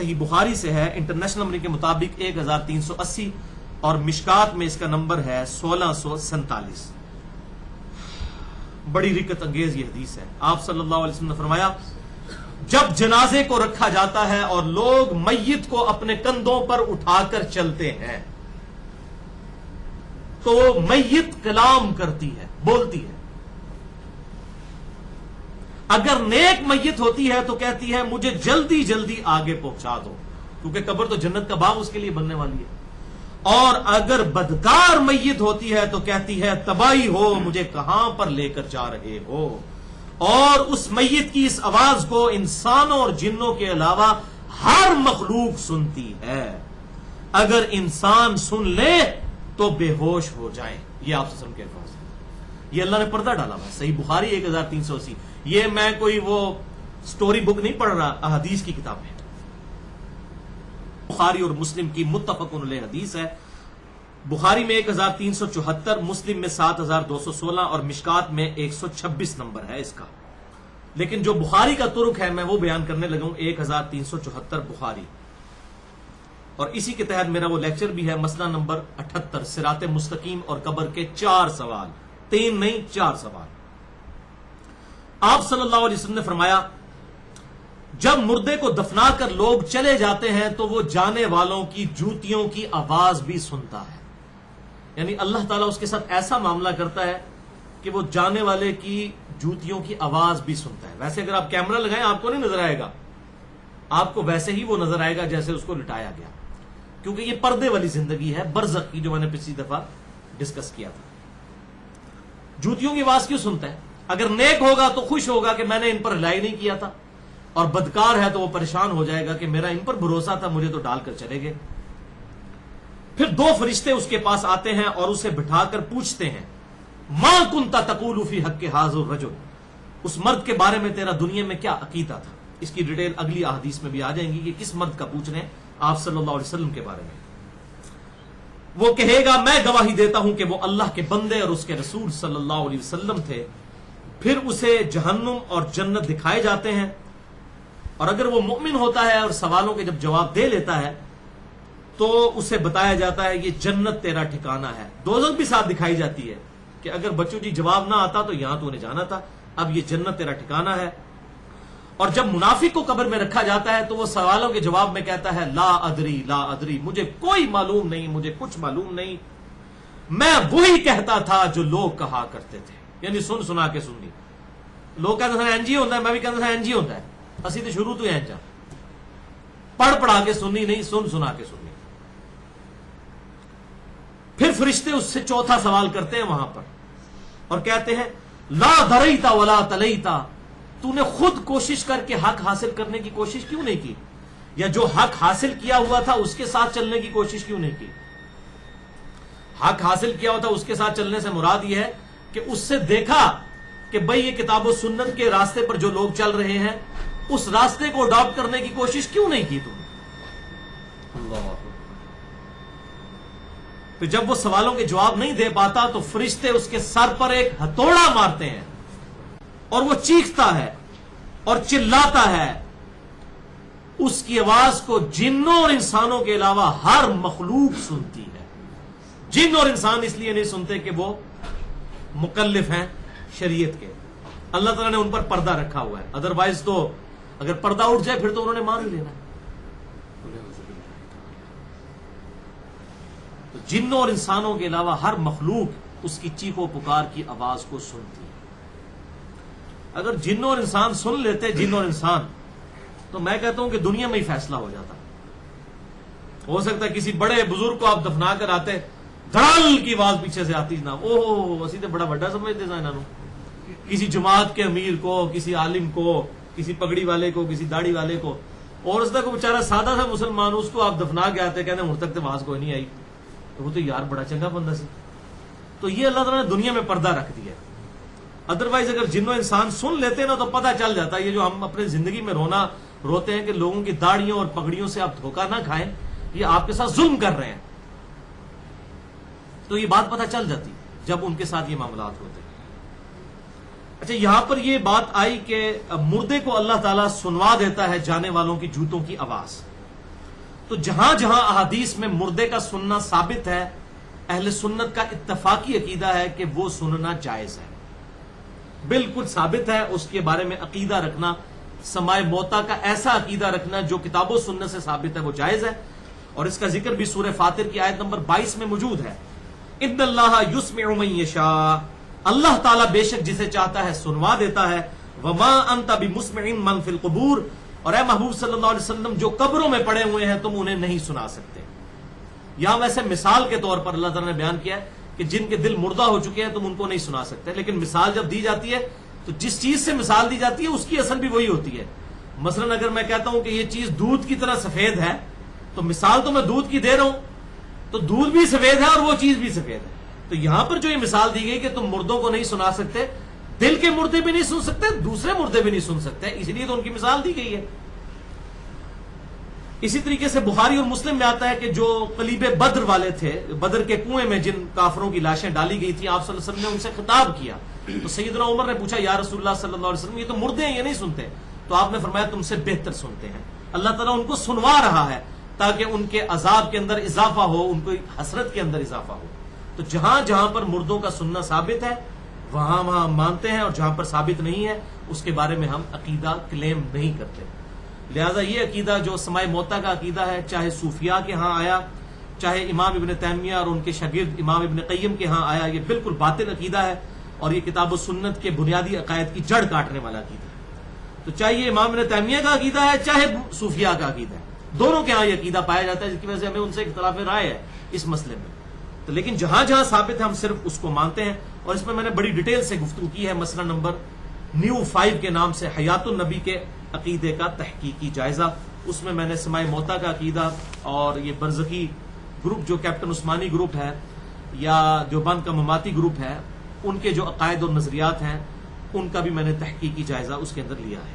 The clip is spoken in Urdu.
صحیح بخاری سے ہے، انٹرنیشنل نمبر کے مطابق 1380، اور مشکات میں اس کا نمبر ہے 1647۔ بڑی رکت انگیز یہ حدیث ہے۔ آپ صلی اللہ علیہ وسلم نے فرمایا جب جنازے کو رکھا جاتا ہے اور لوگ میت کو اپنے کندھوں پر اٹھا کر چلتے ہیں تو میت کلام کرتی ہے، بولتی ہے۔ اگر نیک میت ہوتی ہے تو کہتی ہے مجھے جلدی جلدی آگے پہنچا دو، کیونکہ قبر تو جنت کا باغ اس کے لیے بننے والی ہے۔ اور اگر بدکار میت ہوتی ہے تو کہتی ہے تباہی ہو، مجھے کہاں پر لے کر جا رہے ہو۔ اور اس میت کی اس آواز کو انسانوں اور جنوں کے علاوہ ہر مخلوق سنتی ہے۔ اگر انسان سن لے تو بے ہوش ہو جائیں، یہ آپ سے کے الفاظ ہیں۔ یہ اللہ نے پردہ ڈالا ہوا ہے، صحیح بخاری 1380۔ یہ میں کوئی وہ سٹوری بک نہیں پڑھ رہا، احادیث کی کتاب ہے، بخاری اور مسلم کی متفق علیہ حدیث ہے۔ بخاری میں 1374، مسلم میں 7216 اور مشکات میں 126 نمبر ہے اس کا۔ لیکن جو بخاری کا ترک ہے میں وہ بیان کرنے لگا ہوں 1374 بخاری، اور اسی کے تحت میرا وہ لیکچر بھی ہے، مسئلہ نمبر 78، صراط مستقیم اور قبر کے 4 سوال، 3 نہیں 4 سوال۔ آپ صلی اللہ علیہ وسلم نے فرمایا جب مردے کو دفنا کر لوگ چلے جاتے ہیں تو وہ جانے والوں کی جوتیوں کی آواز بھی سنتا ہے، یعنی اللہ تعالیٰ اس کے ساتھ ایسا معاملہ کرتا ہے کہ وہ جانے والے کی جوتیوں کی آواز بھی سنتا ہے۔ ویسے اگر آپ کیمرہ لگائیں آپ کو نہیں نظر آئے گا، آپ کو ویسے ہی وہ نظر آئے گا جیسے اس کو لٹایا گیا، کیونکہ یہ پردے والی زندگی ہے، برزخ کی، جو میں نے پچھلی دفعہ ڈسکس کیا تھا۔ جوتیوں کی آواز کیوں سنتا ہے؟ اگر نیک ہوگا تو خوش ہوگا کہ میں نے ان پر رلائی نہیں کیا تھا، اور بدکار ہے تو وہ پریشان ہو جائے گا کہ میرا ان پر بھروسہ تھا، مجھے تو ڈال کر چلے گئے۔ پھر 2 فرشتے اس کے پاس آتے ہیں اور اسے بٹھا کر پوچھتے ہیں ما کنت تقول فی حق ھذا الرجل، اس مرد کے بارے میں تیرا دنیا میں کیا عقیدہ تھا؟ اس کی ڈیٹیل اگلی احادیث میں بھی آ جائیں گی کہ کس مرد کا پوچھ رہے ہیں آپ صلی اللہ علیہ وسلم کے بارے میں۔ وہ کہے گا میں گواہی دیتا ہوں کہ وہ اللہ کے بندے اور اس کے رسول صلی اللہ علیہ وسلم تھے۔ پھر اسے جہنم اور جنت دکھائے جاتے ہیں، اور اگر وہ مومن ہوتا ہے اور سوالوں کے جب جواب دے لیتا ہے تو اسے بتایا جاتا ہے یہ جنت تیرا ٹھکانہ ہے۔ دوزخ بھی ساتھ دکھائی جاتی ہے کہ اگر بچوں جی جواب نہ آتا تو یہاں تو انہیں جانا تھا، اب یہ جنت تیرا ٹھکانہ ہے۔ اور جب منافق کو قبر میں رکھا جاتا ہے تو وہ سوالوں کے جواب میں کہتا ہے لا ادری لا ادری، مجھے کوئی معلوم نہیں، مجھے کچھ معلوم نہیں، میں وہی کہتا تھا جو لوگ کہا کرتے تھے، یعنی سن سنا کے سننی۔ لوگ کہتے تھے این جی ہوتا ہے، میں بھی کہتا تھا این جی ہوتا ہے، اسی تو شروع تو این جا، پڑھ پڑھا کے سننی نہیں، سن سنا کے سننی۔ پھر فرشتے اس سے 4تھا سوال کرتے ہیں وہاں پر اور کہتے ہیں لا دریتا ولا تلیتا، تو نے خود کوشش کر کے حق حاصل کرنے کی کوشش کیوں نہیں کی، یا جو حق حاصل کیا ہوا تھا اس کے ساتھ چلنے کی کوشش کیوں نہیں کی؟ حق حاصل کیا ہوا تھا اس کے ساتھ چلنے سے مراد یہ ہے کہ اس سے دیکھا کہ بھئی یہ کتاب و سنت کے راستے پر جو لوگ چل رہے ہیں اس راستے کو اڈاپٹ کرنے کی کوشش کیوں نہیں کی تم نے؟ اللہ۔ تو جب وہ سوالوں کے جواب نہیں دے پاتا تو فرشتے اس کے سر پر ایک ہتھوڑا مارتے ہیں اور وہ چیختا ہے اور چلاتا ہے۔ اس کی آواز کو جنوں اور انسانوں کے علاوہ ہر مخلوق سنتی ہے۔ جن اور انسان اس لیے نہیں سنتے کہ وہ مکلف ہیں شریعت کے، اللہ تعالیٰ نے ان پر پردہ رکھا ہوا ہے، ادروائز تو اگر پردہ اٹھ جائے پھر تو انہوں نے مان ہی لینا ہے۔ تو جنوں اور انسانوں کے علاوہ ہر مخلوق اس کی چیخ و پکار کی آواز کو سنتی ہے۔ اگر جنوں اور انسان سن لیتے، جن اور انسان، تو میں کہتا ہوں کہ دنیا میں ہی فیصلہ ہو جاتا۔ ہو سکتا ہے کسی بڑے بزرگ کو آپ دفنا کر آتے، دھڑال کی آواز پیچھے سے آتی نہ، اوہ اسی تو بڑا بڑا سمجھتے تھا انہوں، کسی جماعت کے امیر کو، کسی عالم کو، کسی پگڑی والے کو، کسی داڑھی والے کو، اور اس کو بیچارہ سادہ سا مسلمان، اس کو آپ دفنا کے آتے کہتے ہوں تک تو آواز کوئی نہیں آئی، تو وہ تو یار بڑا چنگا بندہ سی۔ تو یہ اللہ تعالیٰ نے دنیا میں پردہ رکھ دیا۔ ادروائز اگر جنوں انسان سن لیتے نا تو پتہ چل جاتا ہے، یہ جو ہم اپنے زندگی میں روتے ہیں کہ لوگوں کی داڑھیوں اور پگڑیوں سے آپ دھوکہ نہ کھائیں، یہ آپ کے ساتھ ظلم کر رہے ہیں، تو یہ بات پتہ چل جاتی جب ان کے ساتھ یہ معاملات ہوتے ہیں۔ اچھا، یہاں پر یہ بات آئی کہ مردے کو اللہ تعالیٰ سنوا دیتا ہے جانے والوں کی جوتوں کی آواز، تو جہاں جہاں احادیث میں مردے کا سننا ثابت ہے، اہل سنت کا اتفاقی عقیدہ ہے کہ وہ سننا جائز ہے، بالکل ثابت ہے۔ اس کے بارے میں عقیدہ رکھنا، سماع موتا کا ایسا عقیدہ رکھنا جو کتاب و سنت سے ثابت ہے، وہ جائز ہے۔ اور اس کا ذکر بھی سورہ فاطر کی آیت نمبر 22 میں موجود ہے، ان اللہ یسمع من یشاء، اللہ تعالیٰ بے شک جسے چاہتا ہے سنوا دیتا ہے، وما انت بمسمع من فی القبور، اور اے محبوب صلی اللہ علیہ وسلم جو قبروں میں پڑے ہوئے ہیں تم انہیں نہیں سنا سکتے۔ یہاں ویسے مثال کے طور پر اللہ تعالیٰ نے بیان کیا ہے کہ جن کے دل مردہ ہو چکے ہیں تم ان کو نہیں سنا سکتے، لیکن مثال جب دی جاتی ہے تو جس چیز سے مثال دی جاتی ہے اس کی اصل بھی وہی ہوتی ہے۔ مثلا اگر میں کہتا ہوں کہ یہ چیز دودھ کی طرح سفید ہے تو مثال تو میں دودھ کی دے رہا ہوں، تو دودھ بھی سفید ہے اور وہ چیز بھی سفید ہے۔ تو یہاں پر جو یہ مثال دی گئی کہ تم مردوں کو نہیں سنا سکتے، دل کے مردے بھی نہیں سن سکتے، دوسرے مردے بھی نہیں سن سکتے، اس لیے تو ان کی مثال دی گئی ہے۔ اسی طریقے سے بخاری اور مسلم میں آتا ہے کہ جو قلیب بدر والے تھے، بدر کے کنویں میں جن کافروں کی لاشیں ڈالی گئی تھی، آپ صلی اللہ علیہ وسلم نے ان سے خطاب کیا تو سیدنا عمر نے پوچھا یا رسول اللہ صلی اللہ علیہ وسلم یہ تو مردے ہیں، یہ نہیں سنتے؟ تو آپ نے فرمایا تم سے بہتر سنتے ہیں، اللہ تعالیٰ ان کو سنوا رہا ہے تاکہ ان کے عذاب کے اندر اضافہ ہو، ان کو حسرت کے اندر اضافہ ہو۔ تو جہاں جہاں پر مردوں کا سننا ثابت ہے وہاں وہاں ہم مانتے ہیں، اور جہاں پر ثابت نہیں ہے اس کے بارے میں ہم عقیدہ کلیم نہیں کرتے۔ لہذا یہ عقیدہ جو سماع موتا کا عقیدہ ہے، چاہے صوفیاء کے ہاں آیا، چاہے امام ابن تیمیہ اور ان کے شاگرد امام ابن قیم کے ہاں آیا، یہ بالکل باطل عقیدہ ہے، اور یہ کتاب و سنت کے بنیادی عقائد کی جڑ کاٹنے والا عقیدہ ہے۔ تو چاہے یہ امام ابن تیمیہ کا عقیدہ ہے، چاہے صوفیاء کا عقیدہ ہے، دونوں کے ہاں یہ عقیدہ پایا جاتا ہے، جس کی وجہ سے ہمیں ان سے اختلاف رائے ہے اس مسئلے میں۔ تو لیکن جہاں جہاں ثابت ہے ہم صرف اس کو مانتے ہیں، اور اس میں میں نے بڑی ڈیٹیل سے گفتگو کی ہے، مسئلہ نمبر نیو 5 کے نام سے حیات النبی کے عقیدے کا تحقیقی جائزہ، اس میں نے سماع موتا کا عقیدہ اور یہ برزخی گروپ جو کیپٹن عثمانی گروپ ہے یا دیوبند کا مماتی گروپ ہے، ان کے جو عقائد اور نظریات ہیں ان کا بھی میں نے تحقیقی جائزہ اس کے اندر لیا ہے۔